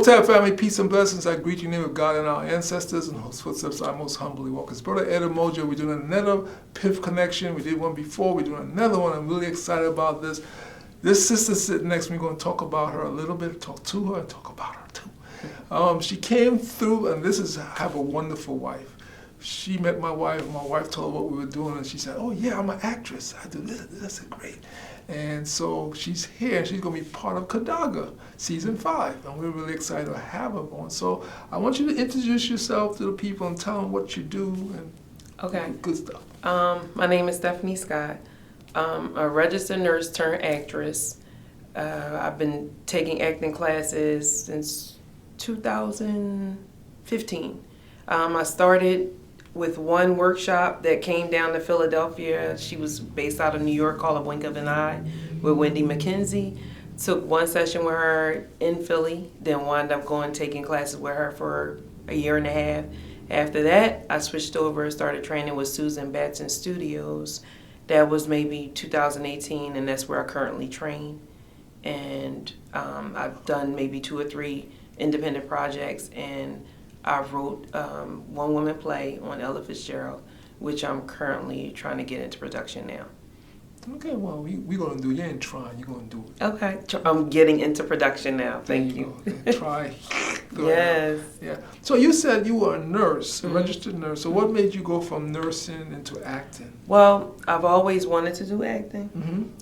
Hotel family, peace and blessings. I greet you in the name of God and our ancestors, and whose footsteps I most humbly walk. It's Brother Ed Mojo. We're doing another PIFF Connection. We did one before. We're doing another one. I'm really excited about this. This sister sitting next to me, going to talk about her a little bit, talk to her, and talk about her too. She came through, and I have a wonderful wife. She met my wife, and my wife told her what we were doing, and she said, oh yeah, I'm an actress. I do this. That's great. And so she's here, and she's going to be part of Kadaga, season 5, and we're really excited to have her on. So I want you to introduce yourself to the people and tell them what you do and good stuff. My name is Stephanie Scott. I'm a registered nurse turned actress. I've been taking acting classes since 2015. I started with one workshop that came down to Philadelphia. She was based out of New York, called A Blink of an Eye, with Wendy McKenzie. Took one session with her in Philly, then wound up taking classes with her for a year and a half. After that, I switched over and started training with Susan Batson Studios. That was maybe 2018, and that's where I currently train. And I've done maybe 2 or 3 independent projects, and I wrote one woman play on Ella Fitzgerald, which I'm currently trying to get into production now. Okay, well, we're going to do, you ain't trying, you're going to do it. Okay, I'm getting into production now, thank you. Try. Yes. Yeah. So you said you were a nurse, a registered nurse. So what made you go from nursing into acting? Well, I've always wanted to do acting.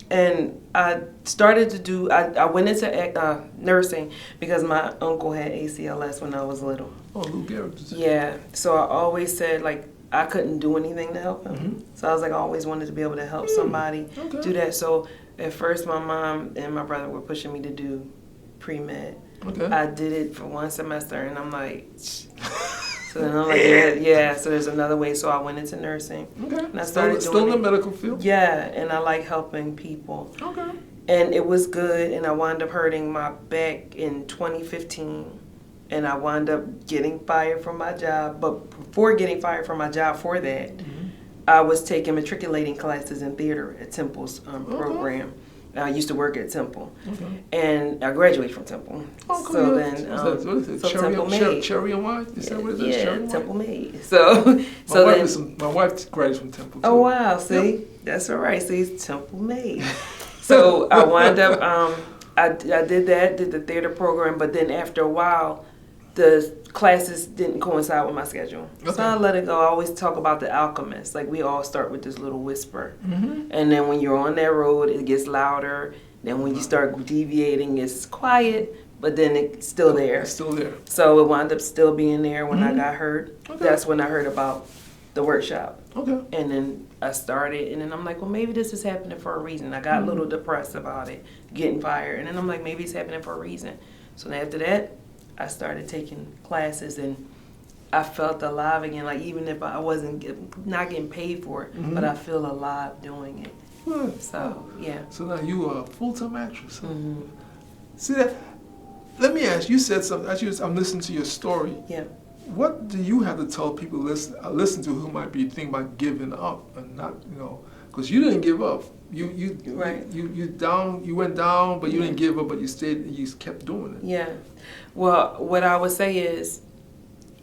And I started to do, I went into nursing because my uncle had ACLS when I was little. Oh, Lou Gehrig. Yeah, so I always said, like, I couldn't do anything to help him. So I was like, I always wanted to be able to help somebody do that. So at first my mom and my brother were pushing me to do pre-med. I did it for 1 semester, and I'm like, so then I'm like, yeah, so there's another way. So I went into nursing. And I started still in the medical field? Yeah, and I like helping people. And it was good, and I wound up hurting my back in 2015. And I wound up getting fired from my job. But before getting fired from my job for that, I was taking matriculating classes in theater at Temple's program. I used to work at Temple. And I graduated from Temple. So then, what is it? Temple Made. Cherry and White? Is that what it is? Yeah, Temple Made. My wife graduated from Temple too. Oh wow, see? That's all right. See, it's Temple Made. So I wound up, I did the theater program, but then after a while, the classes didn't coincide with my schedule. So I let it go. I always talk about the alchemist. Like, we all start with this little whisper. And then when you're on that road, it gets louder. Then when you start deviating, it's quiet, but then it's still there. It's still there. So it wound up still being there when I got hurt. That's when I heard about the workshop. And then I started, and then I'm like, well, maybe this is happening for a reason. I got a little depressed about it, getting fired. And then I'm like, maybe it's happening for a reason. So then after that, I started taking classes, and I felt alive again. Like, even if I wasn't not getting paid for it, but I feel alive doing it. So yeah. So now you are a full-time actress. See that? Let me ask. You said something. I'm listening to your story. Yeah. What do you have to tell people listen to who might be thinking about giving up and not, because you didn't give up. You went down, but you didn't give up, but you stayed and you kept doing it. Yeah. Well, what I would say is,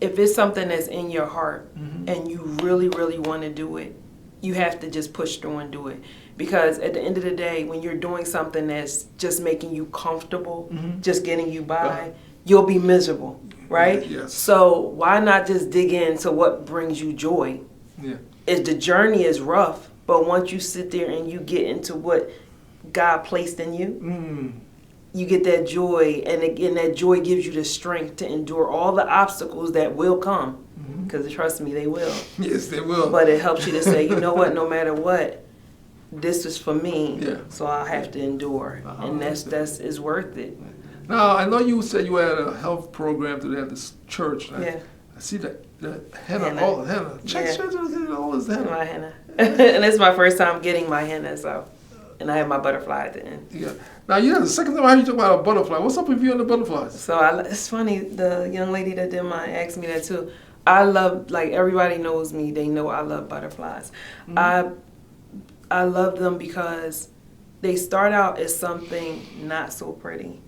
if it's something that's in your heart and you really, really want to do it, you have to just push through and do it. Because at the end of the day, when you're doing something that's just making you comfortable, just getting you by, you'll be miserable, right? Yes. So why not just dig into what brings you joy? Yeah. The journey is rough, but once you sit there and you get into what God placed in you, you get that joy, and again, that joy gives you the strength to endure all the obstacles that will come. Because trust me, they will. Yes, they will. But it helps you to say, you know what, no matter what, this is for me, so I have to endure, and that's is worth it. Now, I know you said you had a health program today at this church. I see the henna, all the henna. Check all this henna. My henna. And it's my first time getting my henna, so. And I have my butterfly at the end. Yeah. Now, the second time I heard you talk about a butterfly. What's up with you and the butterflies? So it's funny, the young lady that did mine asked me that too. I love, like, everybody knows me. They know I love butterflies. I love them because they start out as something not so pretty.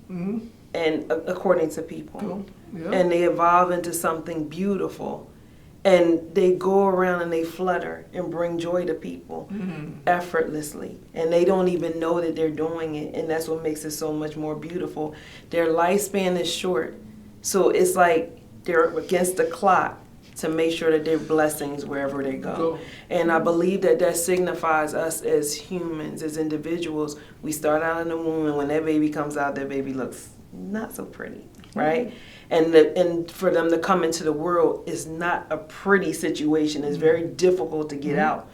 and according to people. Cool. Yeah. And they evolve into something beautiful. And they go around and they flutter and bring joy to people effortlessly. And they don't even know that they're doing it. And that's what makes it so much more beautiful. Their lifespan is short. So it's like they're against the clock to make sure that they're blessings wherever they go. And I believe that that signifies us as humans, as individuals. We start out in the womb, and when that baby comes out, that baby looks not so pretty, right? And for them to come into the world is not a pretty situation. It's very difficult to get out.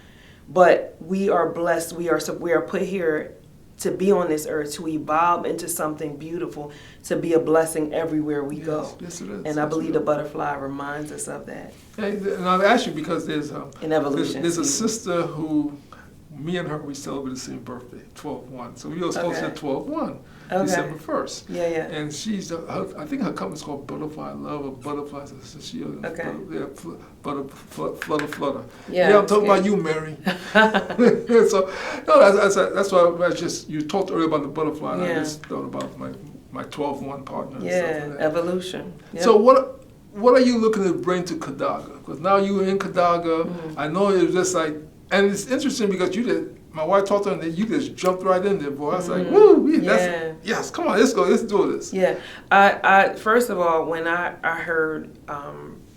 But we are blessed. We are put here to be on this earth, to evolve into something beautiful, to be a blessing everywhere we go. Yes, it is. And I believe the butterfly reminds us of that. And I've asked you because there's In evolution. There's a sister who, me and her, we celebrate the same birthday, 12/1. So we were supposed to have 12/1, December 1st. Yeah. And she's, I think her company's called Butterfly Love or Butterflies. So she, Flutter. Yeah, I'm talking about you, Mary. So, no, that's why you talked earlier about the butterfly. And I just thought about my 12/1 partner. And stuff like that. Evolution. Yep. So what are you looking to bring to Kadaga? Because now you're in Kadaga. I know it's just like, and it's interesting because my wife talked to her and you just jumped right in there, boy. I was like, woo, yes, come on, let's go, let's do this. Yeah, I first of all, when I heard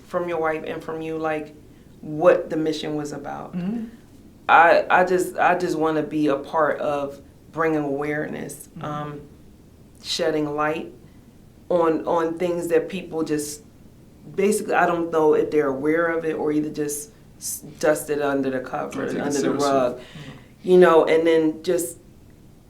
from your wife and from you, like, what the mission was about, I just want to be a part of bringing awareness, shedding light on things that people just, basically, I don't know if they're aware of it or either just dust it under the cover, under the rug, you know. And then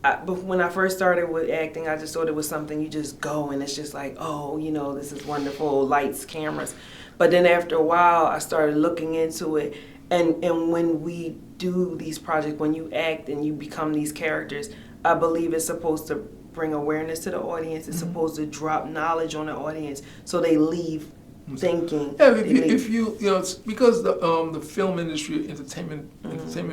but when I first started with acting, I just thought it was something you just go and it's just like, oh, you know, this is wonderful, lights, cameras. But then after a while, I started looking into it, and when we do these projects, when you act and you become these characters, I believe it's supposed to bring awareness to the audience. It's supposed to drop knowledge on the audience so they leave thinking. Yeah, if you know, it's because the film industry, entertainment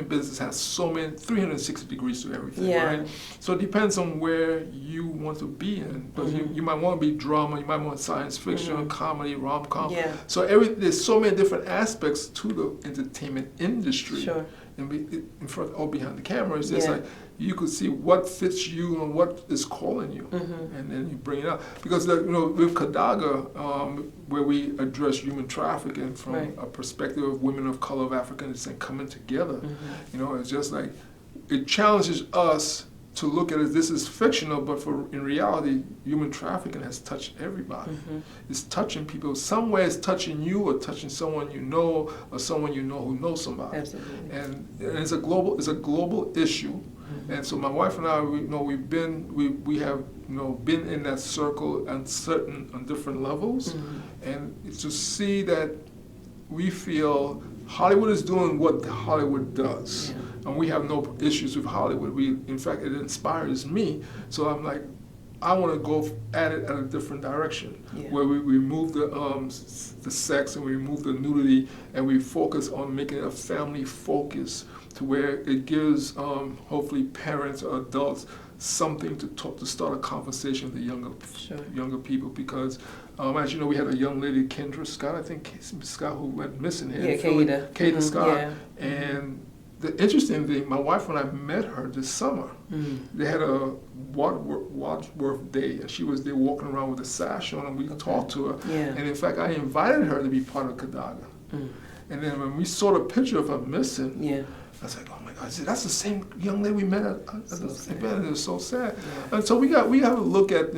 business has so many 360 degrees to everything, right? So it depends on where you want to be in. Because you might want to be drama, you might want science fiction, comedy, rom-com. Yeah. So there's so many different aspects to the entertainment industry. Sure. And in front or behind the camera, it's just like you could see what fits you and what is calling you, and then you bring it out. Because with Kadaga, where we address human trafficking from a perspective of women of color, of African descent coming together, it's just like it challenges us to look at it. This is fictional, but in reality, human trafficking has touched everybody. It's touching people. Somewhere it's touching you or touching someone you know or someone you know who knows somebody. Absolutely. And it's a global issue. And so my wife and I, we have been in that circle on different levels, and it's to see that we feel Hollywood is doing what Hollywood does. And we have no issues with Hollywood. In fact, it inspires me. So I'm like, I want to go at it at a different direction, where we remove the sex and we remove the nudity, and we focus on making it a family focus, to where it gives hopefully parents or adults something to talk, to start a conversation with the younger people. Because as you know, we had a young lady, Kendra Scott, I think Scott, who went missing here. Yeah, Kada Scott, and the interesting thing, my wife, when I met her this summer, they had a Wadsworth Day, and she was there walking around with a sash on, and we talked to her. And in fact, I invited her to be part of Kadaga. And then when we saw the picture of her missing, I was like, oh my God, that's the same young lady we met at the event. It was so sad. And so we have to look at,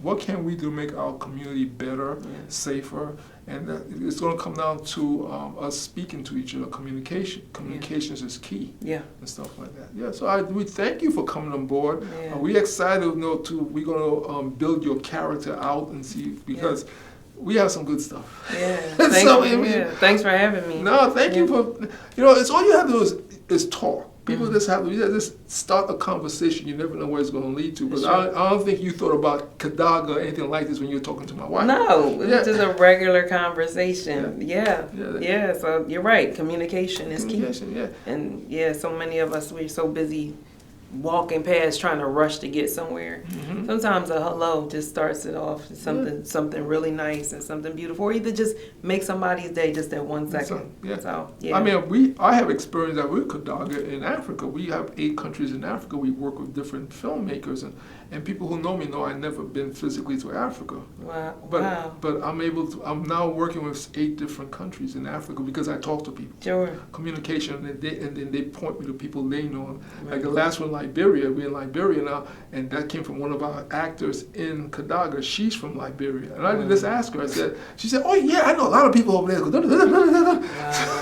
what can we do to make our community better, safer, and it's going to come down to us speaking to each other. Communications is key, and stuff like that. Yeah, so we thank you for coming on board. We're excited, we're going to build your character out and see, because we have some good stuff. Thanks for having me. No, thank you for, it's all you have to do is talk. People just have to just start a conversation. You never know where it's going to lead to. Because I don't think you thought about Kadaga or anything like this when you were talking to my wife. No, it was just a regular conversation. So you're right. Communication is key. And so many of us, we're so busy walking past trying to rush to get somewhere. Sometimes a hello just starts it off. Something really nice and something beautiful, or either just make somebody's day just that 1 second. So, I mean, I have experience that with Kadaga in Africa. We have 8 countries in Africa. We work with different filmmakers, and people who know me know I've never been physically to Africa. Wow. But I'm now working with 8 different countries in Africa because I talk to people. Sure. Communication, and then they point me to people they know. Like the last one, Liberia. We're in Liberia now, and that came from one of our actors in Kadaga. She's from Liberia, and I just asked her. She said, "Oh yeah, I know a lot of people over there." Wow.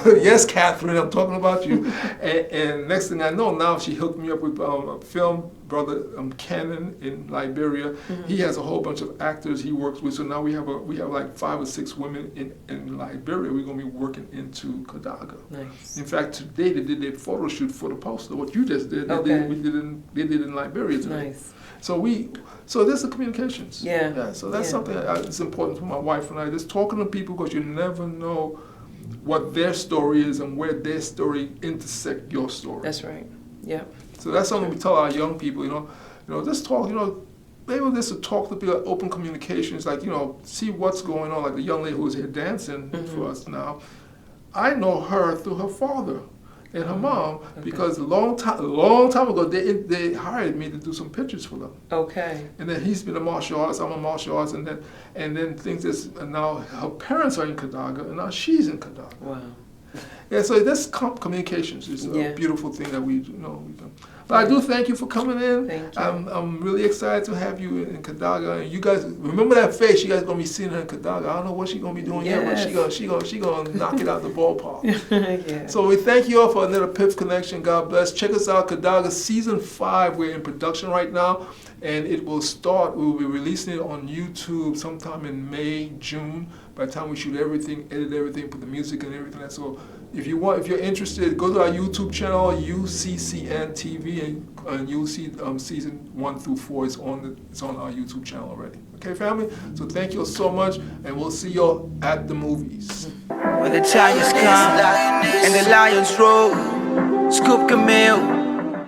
Yes, Catherine, I'm talking about you. and next thing I know, now she hooked me up with a film brother Cannon in Liberia. He has a whole bunch of actors he works with. So now we have like 5 or 6 women in Liberia. We're gonna be working into Kadaga. Nice. In fact, today they did their photo shoot for the poster. What you just did, they did in Liberia today. Nice. So there's the communications. Yeah. So that's something that's important for my wife and I. Just talking to people, because you never know what their story is and where their story intersect your story. That's right. Yeah. So that's something we tell our young people, just talk, maybe just to talk to people, open communications, like, see what's going on. Like the young lady who was here dancing for us now, I know her through her father and her mom, because a long time ago, they hired me to do some pictures for them. Okay. And then he's been a martial artist, I'm a martial artist, and then things is, and now her parents are in Kadaga, and now she's in Kadaga. Wow. Yeah, so this communications is a beautiful thing that we do. But I do thank you for coming in. Thank you. I'm really excited to have you in Kadaga. And you guys, remember that face? You guys gonna be seeing her in Kadaga. I don't know what she's gonna be doing yet, but she gonna knock it out the ballpark. Yeah. So we thank you all for another PIFF Connection. God bless. Check us out, Kadaga Season 5. We're in production right now, and it will start. We will be releasing it on YouTube sometime in May, June. By the time we shoot everything, edit everything, put the music and everything. So if you're interested, go to our YouTube channel, UCCN TV, and you'll see season 1 through 4 is on our YouTube channel already. Okay, family. So thank you all so much, and we'll see y'all at the movies. When the tigers come and the lions roll, scoop Camille.